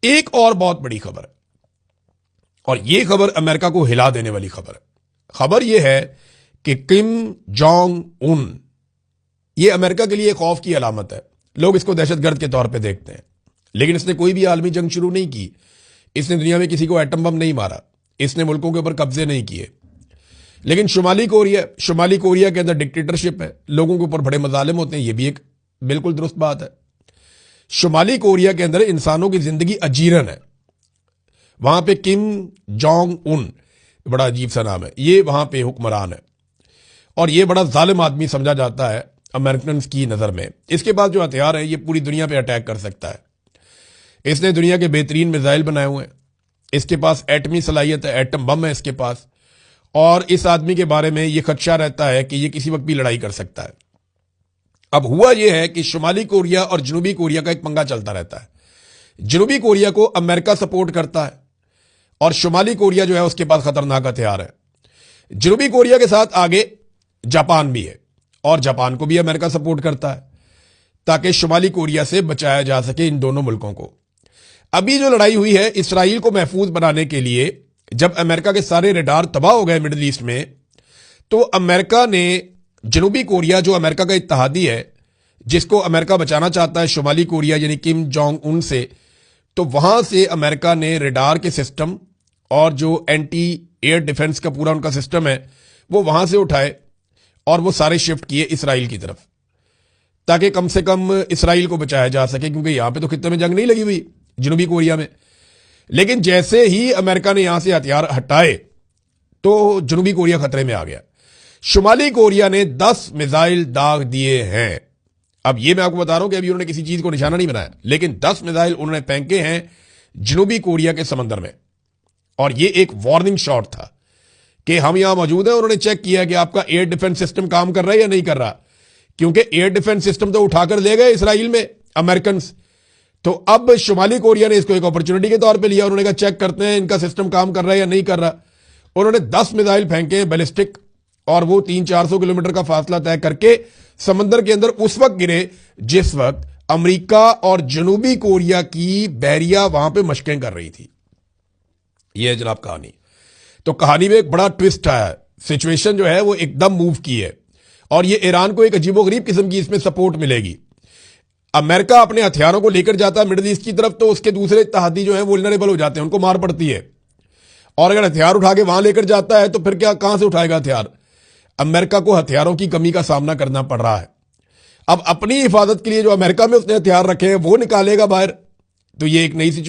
एक और बहुत बड़ी खबर है, और यह खबर अमेरिका को हिला देने वाली खबर है। खबर यह है कि किम जोंग उन, यह अमेरिका के लिए खौफ की अलामत है। लोग इसको दहशतगर्द के तौर पे देखते हैं, लेकिन इसने कोई भी आलमी जंग शुरू नहीं की। इसने दुनिया में किसी को एटम बम नहीं मारा, इसने मुल्कों के ऊपर कब्जे नहीं किए। लेकिन शुमाली कोरिया के अंदर डिक्टेटरशिप है, लोगों के ऊपर बड़े मजालिम होते हैं, यह भी एक बिल्कुल दुरुस्त बात है। शुमाली कोरिया के अंदर इंसानों की जिंदगी अजीरन है। वहां पे किम जोंग उन, बड़ा अजीब सा नाम है, ये वहां पे हुक्मरान है, और ये बड़ा जालिम आदमी समझा जाता है अमेरिकन की नजर में। इसके पास जो हथियार है, ये पूरी दुनिया पे अटैक कर सकता है। इसने दुनिया के बेहतरीन मिसाइल बनाए हुए हैं, इसके पास एटमी सलाहियत है, एटम बम है इसके पास, और इस आदमी के बारे में यह खदशा रहता है कि यह किसी वक्त भी लड़ाई कर सकता है। अब हुआ यह है कि शुमाली कोरिया और जनूबी कोरिया का एक पंगा चलता रहता है। जनूबी कोरिया को अमेरिका सपोर्ट करता है, और शुमाली कोरिया जो है उसके पास खतरनाक हथियार है। जनूबी कोरिया के साथ आगे जापान भी है, और जापान को भी अमेरिका सपोर्ट करता है, ताकि शुमाली कोरिया से बचाया जा सके इन दोनों मुल्कों को। अभी जो लड़ाई हुई है इसराइल को महफूज बनाने के लिए, जब अमेरिका के सारे रडार तबाह हो गए मिडिल ईस्ट में, तो अमेरिका ने जनूबी कोरिया, जो अमेरिका का इत्तेहादी है, जिसको अमेरिका बचाना चाहता है शुमाली कोरिया यानी किम जोंग उन से, तो वहां से अमेरिका ने रडार के सिस्टम और जो एंटी एयर डिफेंस का पूरा उनका सिस्टम है वो वहां से उठाए, और वो सारे शिफ्ट किए इसराइल की तरफ, ताकि कम से कम इसराइल को बचाया जा सके, क्योंकि यहां पे तो खित्ते में जंग नहीं लगी हुई जनूबी कोरिया में। लेकिन जैसे ही अमेरिका ने यहां से हथियार हटाए तो जनूबी कोरिया खतरे में आ गया। शुमाली कोरिया ने 10 मिसाइल दाग दिए हैं। अब यह मैं आपको बता रहा हूं कि अभी उन्होंने किसी चीज को निशाना नहीं बनाया, लेकिन 10 मिसाइल उन्होंने फेंके हैं जनूबी कोरिया के समंदर में, और यह एक वार्निंग शॉट था कि हम यहां मौजूद हैं। उन्होंने चेक किया कि आपका एयर डिफेंस सिस्टम काम कर रहा है या नहीं कर रहा, क्योंकि एयर डिफेंस सिस्टम तो उठाकर ले गए इसराइल में अमेरिकन। तो अब शुमाली कोरिया ने इसको एक अपॉर्चुनिटी के तौर पे लिया। उन्होंने कहा चेक करते हैं इनका सिस्टम काम कर रहा है या नहीं कर रहा। उन्होंने 10 मिसाइल फेंके बैलिस्टिक, और वो 300-400 किलोमीटर का फासला तय करके समंदर के अंदर उस वक्त गिरे जिस वक्त अमेरिका और जनूबी कोरिया की बहरिया वहां पे मशकें कर रही थी। यह है जनाब कहानी। तो कहानी में एक बड़ा ट्विस्ट आया, सिचुएशन जो है वो एकदम मूव की है, और ये ईरान को एक अजीबोगरीब किस्म की इसमें सपोर्ट मिलेगी। अमेरिका अपने हथियारों को लेकर जाता है मिडिल ईस्ट की तरफ, तो उसके दूसरे इत्तेहादी जो है वो वल्नरेबल हो जाते हैं, उनको मार पड़ती है। और अगर हथियार उठा के वहां लेकर जाता है तो फिर क्या, कहां से उठाएगा हथियार? अमेरिका को हथियारों की कमी का सामना करना पड़ रहा है। अब अपनी हिफाजत के लिए जो अमेरिका में उसने हथियार रखे हैं वो निकालेगा बाहर, तो ये एक नई सिचुएशन